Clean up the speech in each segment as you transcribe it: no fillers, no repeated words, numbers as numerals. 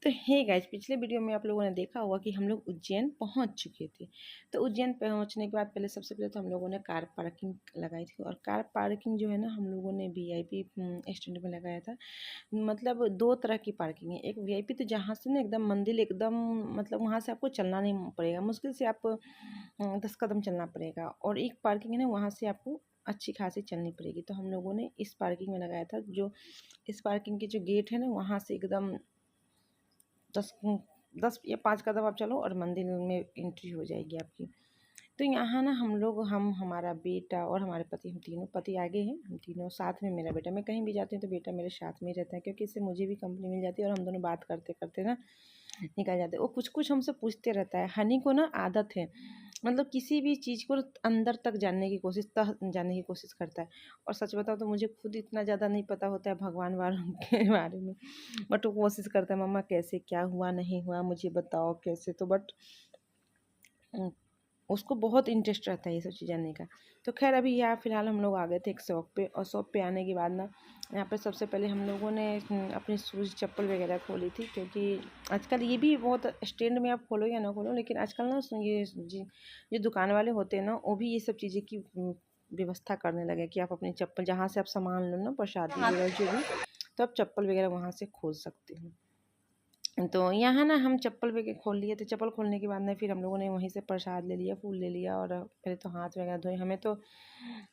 तो hey guys, पिछले video में आप लोगों ने देखा होगा कि हम लोग उज्जैन पहुंच चुके थे। तो उज्जैन पहुंचने के बाद पहले सबसे पहले तो हम लोगों ने कार पार्किंग लगाई थी, और कार पार्किंग जो है ना हम लोगों ने वीआईपी स्टैंड में लगाया था। मतलब दो तरह की पार्किंग है। एक वीआईपी तो जहाँ से ना एकदम मंदिर एकदम, मतलब वहाँ से आपको चलना नहीं पड़ेगा, मुश्किल से आप 10 कदम चलना पड़ेगा। और एक पार्किंग है ना, वहाँ से आपको अच्छी खासी चलनी पड़ेगी। तो हम लोगों ने इस पार्किंग में लगाया था। जो इस पार्किंग के जो गेट है ना, वहाँ से एकदम 10 10 या 5 कदम आप चलो और मंदिर में एंट्री हो जाएगी आपकी। तो यहाँ ना हम लोग, हमारा बेटा और हमारे पति, हम तीनों, पति आगे हैं, हम तीनों साथ में, मेरा बेटा, मैं कहीं भी जाती हूँ तो बेटा मेरे साथ में ही रहता है, क्योंकि इससे मुझे भी कंपनी मिल जाती है और हम दोनों बात करते करते ना निकल जाते हैं। वो कुछ कुछ हमसे पूछते रहता है। हनी को ना आदत है, मतलब किसी भी चीज़ को अंदर तक जानने की कोशिश, तह जानने की कोशिश करता है। और सच बताओ तो मुझे खुद इतना ज़्यादा नहीं पता होता है भगवान वालों के बारे में, बट वो कोशिश करता है, मम्मा कैसे, क्या हुआ, नहीं हुआ, मुझे बताओ कैसे। तो बट उसको बहुत इंटरेस्ट रहता है ये सब चीज़ जानने का। तो खैर अभी यहाँ फ़िलहाल हम लोग आ गए थे एक शॉप पे, और शॉप पे आने के बाद ना यहाँ पे सबसे पहले हम लोगों ने अपनी शूज़ चप्पल वगैरह खोली थी, क्योंकि आजकल ये भी बहुत स्टैंड में आप खोलो या ना खोलो, लेकिन आजकल ना ये जो दुकान वाले होते हैं ना, वो भी ये सब चीज़ें की व्यवस्था करने लगे कि आप अपनी चप्पल, जहाँ से आप सामान लो ना, प्रसादी वगैरह जो भी, तो आप चप्पल वगैरह वहाँ से खोल सकते हो। तो यहाँ ना हम चप्पल वगैरह खोल लिए थे। चप्पल खोलने के बाद में फिर हम लोगों ने वहीं से प्रसाद ले लिया, फूल ले लिया, और पहले तो हाथ वगैरह धोए। हमें तो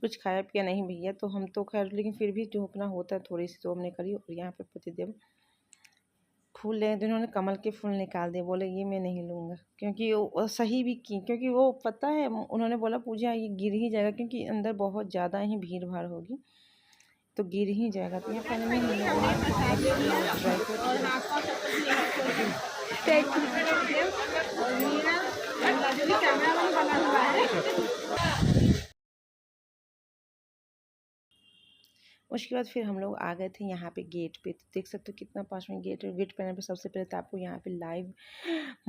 कुछ खाया पिया नहीं भैया, तो हम तो खैर, लेकिन फिर भी जो अपना होता है थोड़ी सी तो हमने करी। और यहाँ पे पतिदेव फूल ले तो इन्होंने कमल के फूल निकाल दिए, बोले ये मैं नहीं लूँगा, क्योंकि वो सही भी की, क्योंकि वो पता है, उन्होंने बोला पूजा ये गिर ही जाएगा, क्योंकि अंदर बहुत ज़्यादा ही भीड़ भाड़ होगी तो गिर ही जाएगा। तो यहाँ फाइनली हम लोगों ने बस ड्राई फ्रूट उसके बाद फिर हम लोग आ गए थे यहाँ पे गेट पे। तो देख सकते हो कितना पास में गेट है। गेट पे आने पे सबसे पहले तो आपको यहाँ पे लाइव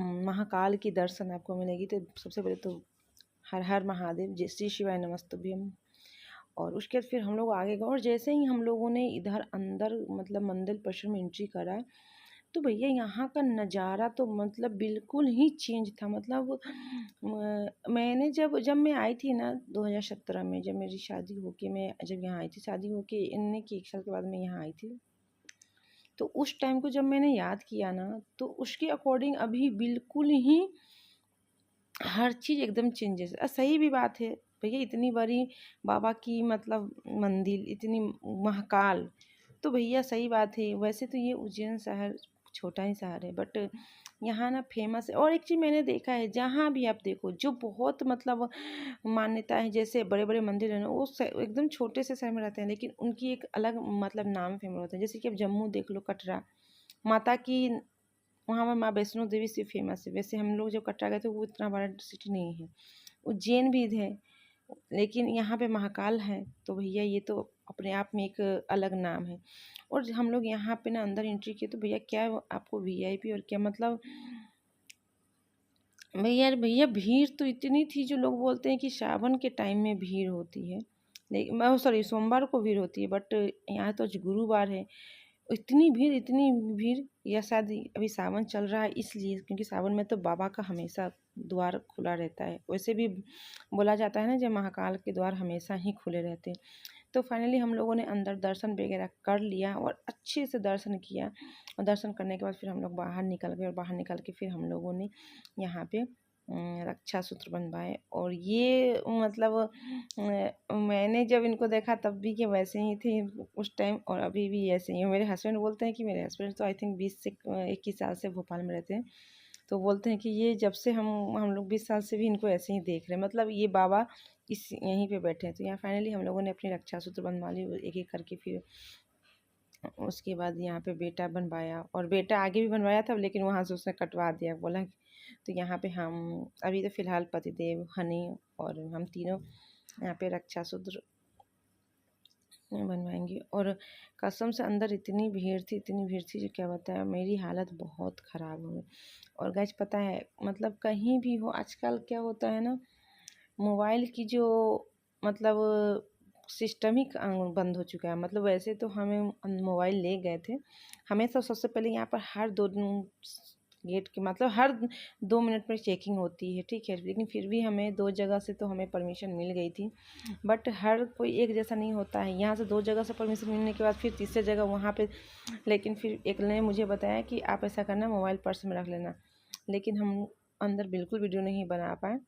महाकाल की दर्शन आपको मिलेगी। तो सबसे पहले तो हर हर महादेव, जय श्री शिवाय नमस्तुभ्यम। और उसके बाद फिर हम लोग आगे गए, और जैसे ही हम लोगों ने इधर अंदर मतलब मंदिर परिसर में एंट्री करा, तो भैया यहाँ का नज़ारा तो मतलब बिल्कुल ही चेंज था। मतलब मैंने जब जब मैं आई थी ना 2017 में, जब मेरी शादी होके, मैं जब यहाँ आई थी, शादी होके इनने की 1 साल के बाद मैं यहाँ आई थी, तो उस टाइम को जब मैंने याद किया ना, तो उसके अकॉर्डिंग अभी बिल्कुल ही हर चीज़ एकदम चेंजेस। सही भी बात है भैया, इतनी बड़ी बाबा की मतलब मंदिर, इतनी महाकाल, तो भैया सही बात है। वैसे तो ये उज्जैन शहर छोटा ही शहर है, बट यहाँ ना फेमस है। और एक चीज़ मैंने देखा है, जहाँ भी आप देखो जो बहुत मतलब मान्यता है, जैसे बड़े बड़े मंदिर है ना, वो एकदम छोटे से शहर में रहते हैं, लेकिन उनकी एक अलग मतलब नाम फेमस होता है। जैसे कि अब जम्मू देख लो, कटरा माता की, वहाँ पर माँ वैष्णो देवी से फेमस है। वैसे हम लोग जब कटरा गए थे, वो इतना बड़ा सिटी नहीं है। उज्जैन भी है, लेकिन यहाँ पे महाकाल है, तो भैया ये तो अपने आप में एक अलग नाम है। और हम लोग यहाँ पे ना अंदर एंट्री किए, तो भैया क्या आपको वीआईपी और क्या मतलब, भैया भैया भीड़ तो इतनी थी। जो लोग बोलते हैं कि सावन के टाइम में भीड़ होती है, लेकिन मैं सॉरी सोमवार को भीड़ होती है, बट यहाँ तो आज गुरुवार है, इतनी भीड़, या शायद अभी सावन चल रहा है इसलिए, क्योंकि सावन में तो बाबा का हमेशा द्वार खुला रहता है। वैसे भी बोला जाता है ना, जब महाकाल के द्वार हमेशा ही खुले रहते हैं। तो फाइनली हम लोगों ने अंदर दर्शन वगैरह कर लिया, और अच्छे से दर्शन किया। और दर्शन करने के बाद फिर हम लोग बाहर निकल गए, और बाहर निकल के फिर हम लोगों ने यहाँ पे रक्षा सूत्र बनवाए। और ये मतलब मैंने जब इनको देखा तब भी कि वैसे ही थे उस टाइम, और अभी भी ऐसे ही। मेरे हस्बैंड बोलते हैं कि, मेरे हस्बैंड तो आई थिंक 20 से 21 साल से भोपाल में रहते हैं, तो बोलते हैं कि ये जब से हम लोग 20 साल से भी इनको ऐसे ही देख रहे हैं, मतलब ये बाबा इस यहीं पे बैठे हैं। तो यहाँ फाइनली हम लोगों ने अपनी रक्षा सूत्र बनवा ली एक एक करके। फिर उसके बाद यहाँ पे बेटा बनवाया, और बेटा आगे भी बनवाया था, लेकिन वहाँ से उसने कटवा दिया, बोला। तो यहाँ पे हम अभी तो फ़िलहाल पतिदेव, हनी और हम तीनों यहाँ पे रक्षा सूत्र बनवाएंगे। और कसम से अंदर इतनी भीड़ थी जो क्या बताया, मेरी हालत बहुत ख़राब हो गई। और गाइस पता है, मतलब कहीं भी हो, आजकल क्या होता है ना, मोबाइल की जो मतलब सिस्टम ही बंद हो चुका है। मतलब वैसे तो हमें मोबाइल ले गए थे, हमें तो सबसे पहले यहाँ पर हर 2 गेट के मतलब हर 2 मिनट में चेकिंग होती है, ठीक है। लेकिन फिर भी हमें 2 जगह से तो हमें परमिशन मिल गई थी, बट हर कोई एक जैसा नहीं होता है। यहाँ से 2 जगह से परमिशन मिलने के बाद फिर तीसरे जगह वहाँ पे, लेकिन फिर एक ने मुझे बताया कि आप ऐसा करना, मोबाइल पर्स में रख लेना। लेकिन हम अंदर बिल्कुल वीडियो नहीं बना पाए।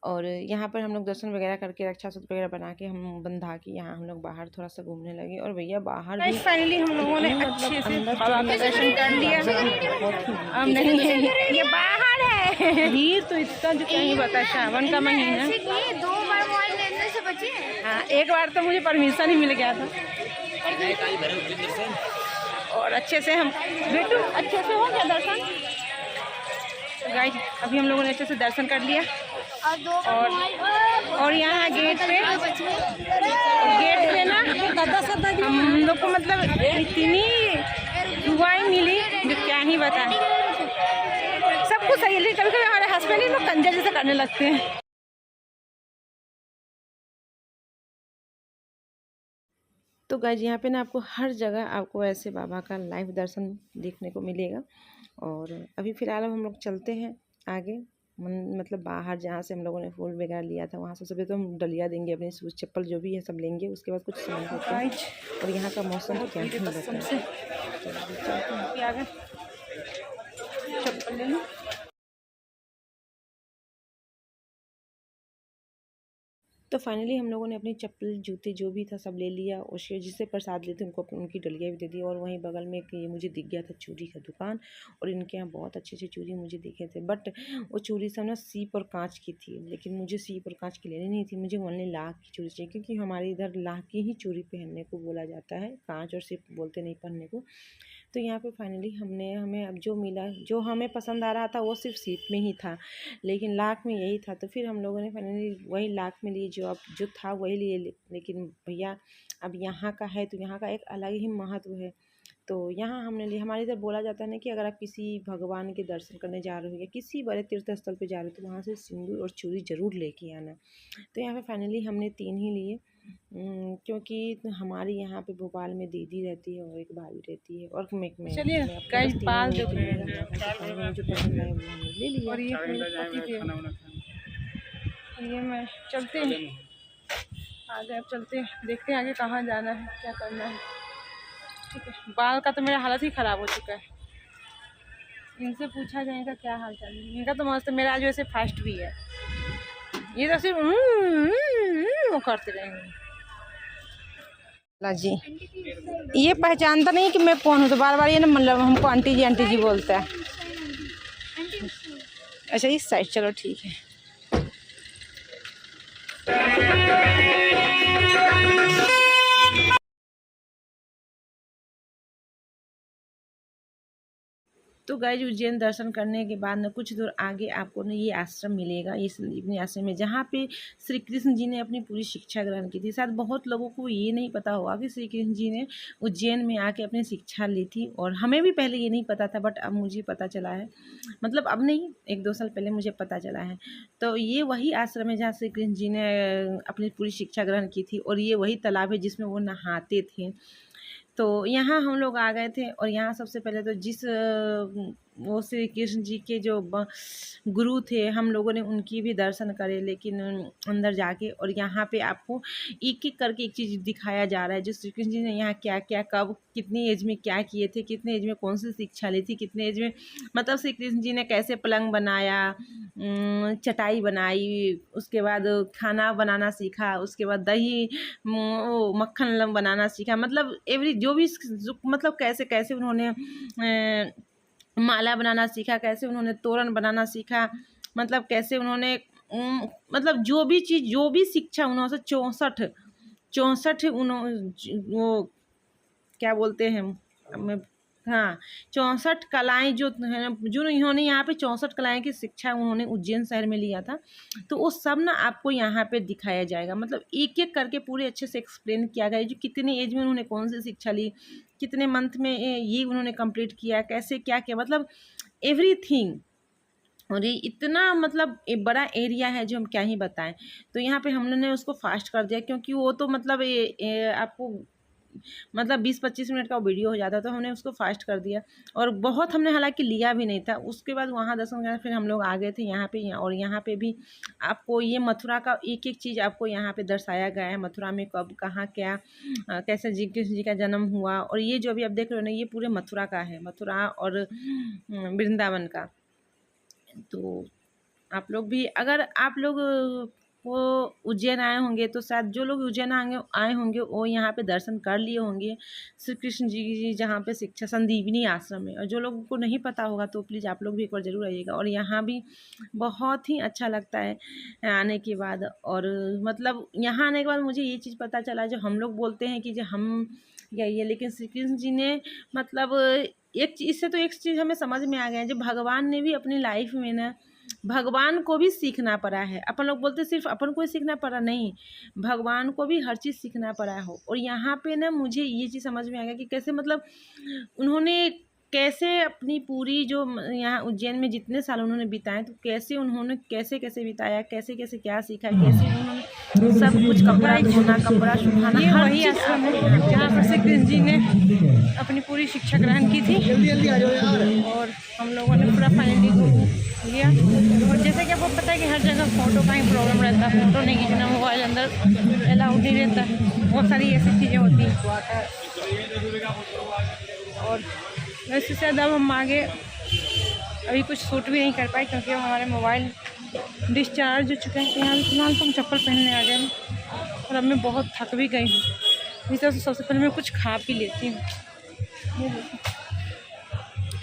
और यहाँ पर हम लोग दर्शन वगैरह करके रक्षा सूत्र वगैरह बना के हम बंधा के यहाँ हम लोग बाहर थोड़ा सा घूमने लगे। और भैया बाहर भी फाइनली हम लोगों ने अच्छे से बाबा का दर्शन कर लिया। अब नहीं है, ये बाहर है। भीड़ तो इतना जो क्या ही बता, सावन का महीना। 2 बार मोबाइल लेने से बचे। हाँ, एक बार तो मुझे परमिशन ही मिल गया था और अच्छे से हम बेटू अच्छे से हो गया दर्शन। गाइस अभी हम लोगों ने अच्छे से दर्शन कर लिया। और यहाँ गेट पे ना हम लोग को मतलब इतनी दुआएं मिली जो क्या ही बताएं। सब कुछ सही है, लेकिन कभी कभी हमारे हस्बैंड ही लोग कंजर जैसे करने लगते हैं। तो गाइज यहाँ पे ना आपको हर जगह आपको ऐसे बाबा का लाइव दर्शन देखने को मिलेगा। और अभी फ़िलहाल हम लोग चलते हैं आगे, मतलब बाहर जहाँ से हम लोगों ने फूल वगैरह लिया था वहाँ से। सबसे तो हम डलिया देंगे, अपने शूज़ चप्पल जो भी है सब लेंगे, उसके बाद कुछ सामान होता है। और यहाँ का मौसम तो क्या ही बताएं। चप्पल ले लो। तो फाइनली हम लोगों ने अपनी चप्पल जूते जो भी था सब ले लिया। और जिससे प्रसाद लेते उनको उनकी डलिया भी दे दी। और वहीं बगल में ये मुझे दिख गया था चूड़ी का दुकान, और इनके यहाँ बहुत अच्छे अच्छे चूड़ी मुझे दिखे थे। बट वो चूड़ी सब ना सीप और कांच की थी, लेकिन मुझे सीप और कांच की लेनी नहीं थी, मुझे ओनली लाख की चूड़ी चाहिए। क्योंकि हमारे इधर लाख की ही चूड़ी पहनने को बोला जाता है, कांच और सीप बोलते नहीं पहनने को। तो यहाँ पे फाइनली हमें अब जो मिला, जो हमें पसंद आ रहा था वो सिर्फ सीप में ही था, लेकिन लाख में यही था। तो फिर हम लोगों ने फाइनली वही लाख में लिए, जो था वही लिए। लेकिन भैया अब यहाँ का है तो यहाँ का एक अलग ही महत्व है। तो यहाँ हमने लिए, हमारे इधर बोला जाता है ना कि अगर आप किसी भगवान के दर्शन करने जा रहे हो या किसी बड़े तीर्थ स्थल पे जा रहे हो तो वहाँ से सिंदूर और चूड़ी ज़रूर लेके आना। तो यहाँ पे फाइनली हमने 3 ही लिए, क्योंकि हमारे यहाँ पे भोपाल में दीदी रहती है और एक भाभी रहती है। और मैं चलिए गाइस पाल जो पसंद आए वो हमने ले लिया। और ये मैं चलते हैं आगे, अब चलते हैं, देखते हैं आगे कहाँ जाना है, क्या करना है। ठीक है, बाल का तो मेरा हालत ही ख़राब हो चुका है। इनसे पूछा जाएगा क्या हाल चाल है। इनका तो मस्त, मेरा आज वैसे फास्ट भी है, ये तो सिर्फ वो करते रहेंगे। जी ये पहचानता नहीं कि मैं कौन हूँ, तो बार बार ये ना मतलब हमको आंटी जी बोलता है। अच्छा इस साइड, चलो ठीक है। तो गाइस उज्जैन दर्शन करने के बाद ना कुछ दूर आगे आपको ना ये आश्रम मिलेगा। इस अपने आश्रम में जहाँ पे श्री कृष्ण जी ने अपनी पूरी शिक्षा ग्रहण की थी। शायद बहुत लोगों को ये नहीं पता होगा कि श्री कृष्ण जी ने उज्जैन में आके अपनी शिक्षा ली थी, और हमें भी पहले ये नहीं पता था, बट अब मुझे पता चला है। मतलब अब नहीं, 1-2 साल पहले मुझे पता चला है। तो ये वही आश्रम है जहाँ श्री कृष्ण जी ने अपनी पूरी शिक्षा ग्रहण की थी, और ये वही तालाब है जिसमें वो नहाते थे। तो यहाँ हम लोग आ गए थे। और यहाँ सबसे पहले तो जिस वो श्री कृष्ण जी के जो गुरु थे, हम लोगों ने उनकी भी दर्शन करे, लेकिन अंदर जाके। और यहाँ पे आपको एक एक करके एक चीज़ दिखाया जा रहा है, जो श्री कृष्ण जी ने यहाँ क्या क्या कब कितनी एज में क्या किए थे, कितने एज में कौन सी शिक्षा ली थी, कितने एज में मतलब श्री कृष्ण जी ने कैसे पलंग बनाया, चटाई बनाई, उसके बाद खाना बनाना सीखा, उसके बाद दही मक्खन बनाना सीखा। मतलब एवरी जो भी मतलब कैसे कैसे उन्होंने माला बनाना सीखा, कैसे उन्होंने तोरण बनाना सीखा, मतलब कैसे उन्होंने मतलब जो भी चीज़ जो भी शिक्षा उन्होंने 64 वो क्या बोलते हैं मैं, हाँ 64 कलाएँ जो हैं, जो इन्होंने यहाँ पे 64 कलाएँ की शिक्षा उन्होंने उज्जैन शहर में लिया था। तो वो सब ना आपको यहाँ पे दिखाया जाएगा। मतलब एक एक करके पूरे अच्छे से एक्सप्लेन किया गया है, जो कितनी एज में उन्होंने कौन सी शिक्षा ली, कितने मंथ में ये उन्होंने कंप्लीट किया, कैसे क्या किया, मतलब एवरीथिंग और ये इतना मतलब एक बड़ा एरिया है जो हम क्या ही बताएं। तो यहाँ पे हम लोग ने उसको फास्ट कर दिया, क्योंकि वो तो मतलब ये आपको मतलब 20-25 मिनट का वीडियो हो जाता, तो हमने उसको फास्ट कर दिया। और बहुत हमने हालांकि लिया भी नहीं था। उसके बाद वहाँ दर्शन करने फिर हम लोग आ गए थे यहाँ पे। और यहाँ पे भी आपको ये मथुरा का एक एक चीज़ आपको यहाँ पे दर्शाया गया है। मथुरा में कब कहाँ क्या कैसे कृष्ण जी का जन्म हुआ। और ये जो अभी आप देख रहे हो ना, ये पूरे मथुरा का है, मथुरा और वृंदावन का। तो आप लोग भी, अगर आप लोग वो उज्जैन आए होंगे तो शायद जो लोग उज्जैन आए होंगे वो यहाँ पे दर्शन कर लिए होंगे श्री कृष्ण जी की जहाँ पे शिक्षा संदीपनी आश्रम है। और जो लोगों को नहीं पता होगा तो प्लीज़ आप लोग भी एक बार ज़रूर आइएगा। और यहाँ भी बहुत ही अच्छा लगता है आने के बाद। और मतलब यहाँ आने के बाद मुझे ये चीज़ पता चला, जो हम लोग बोलते हैं कि जो हम यही है, लेकिन श्री कृष्ण जी ने मतलब एक चीज़, इससे तो एक चीज़ हमें समझ में आ गया है, जो भगवान ने भी अपनी लाइफ में ना, भगवान को भी सीखना पड़ा है। अपन लोग बोलते सिर्फ अपन को ही सीखना पड़ा, नहीं, भगवान को भी हर चीज़ सीखना पड़ा हो। और यहाँ पे ना मुझे ये चीज़ समझ में आ गया कि कैसे मतलब उन्होंने कैसे अपनी पूरी जो यहाँ उज्जैन में जितने साल उन्होंने बिताए, तो कैसे उन्होंने कैसे कैसे बिताया, कैसे कैसे क्या सीखा, कैसे उन्होंने सब कुछ, कपड़ा धोना, कपड़ा सुखाना, ये हर वही चीज़ आश्रम है जहाँ पर श्री कृष्ण जी ने अपनी पूरी शिक्षा ग्रहण की थी। और हम लोगों ने पूरा फाइनली लिया। और जैसे कि आपको पता है कि हर जगह फ़ोटो का ही प्रॉब्लम रहता है, फ़ोटो नहीं खींचना, मोबाइल अंदर अलाउड नहीं रहता है, बहुत सारी ऐसी चीज़ें होती हैं। और वैसे शायद अब हम आगे अभी कुछ शूट भी नहीं कर पाए, क्योंकि हमारे मोबाइल डिस्चार्ज हो चुके हैं। यहाँ फिलहाल तो हम चप्पल पहनने आ गए हैं और अब मैं बहुत थक भी गई हूँ। इस तरह से सबसे पहले मैं कुछ खा पी लेती हूँ। ये देखो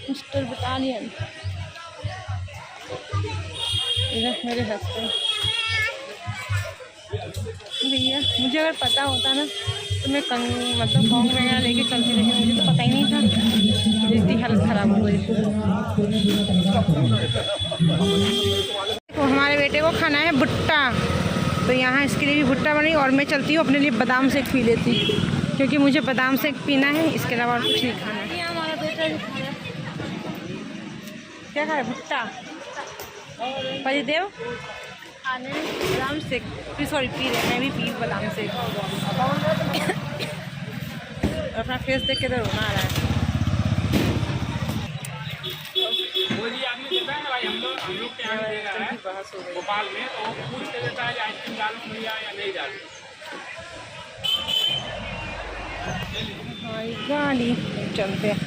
मिस्टर बटालियन, इधर मेरे हस्बैंड। भैया मुझे अगर पता होता ना तो मैं मतलब कॉन्ग वगैरह लेके चलती, लेकिन मुझे तो पता ही नहीं था, जिसकी हालत ख़राब हो गई। तो हमारे बेटे को खाना है भुट्टा, तो यहाँ इसके लिए भी भुट्टा बनी। और मैं चलती हूँ अपने लिए बादाम शेक पी लेती, क्योंकि मुझे बादाम शेक पीना है, इसके अलावा कुछ नहीं खाना है। हमारा बेटा क्या खा रहा है? भुट्टा। परिदेव खाने बादाम शेक, सॉरी पी रहे, मैं भी पी बादाम शेक। अपना फेस देख के तो रोना आ रहा है। आपने देखा है ना भाई, हम लोग के यहाँ दे रहा है भोपाल में, तो पूछ के देता है आइसक्रीम डालूं भैया या नहीं डालूं। गाड़ी चलते हैं।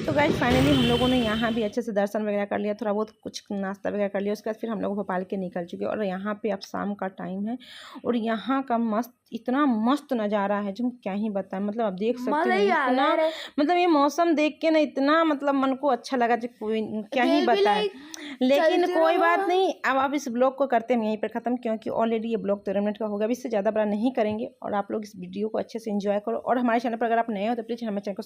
तो गाइस फाइनली हम लोगों ने यहाँ भी अच्छे से दर्शन वगैरह कर लिया, थोड़ा बहुत कुछ नाश्ता वगैरह कर लिया। उसके बाद फिर हम लोग भोपाल के निकल चुके। और यहाँ पे अब शाम का टाइम है और यहाँ का इतना मस्त नज़ारा है जो हम क्या ही बताएं। मतलब आप देख सकते हैं इतना, मतलब ये मौसम देख के ना इतना मतलब मन को अच्छा लगा जो कोई क्या ही बताएं। लेकिन कोई बात नहीं, अब इस ब्लॉग को करते हैं यहीं पर ख़त्म, क्योंकि ऑलरेडी ये ब्लॉग 13 मिनट का होगा। अब इससे ज़्यादा बड़ा नहीं करेंगे। और आप लोग इस वीडियो को अच्छे से एंजॉय करो। और हमारे चैनल पर अगर आप नए हो तो प्लीज़ हमारे चैनल को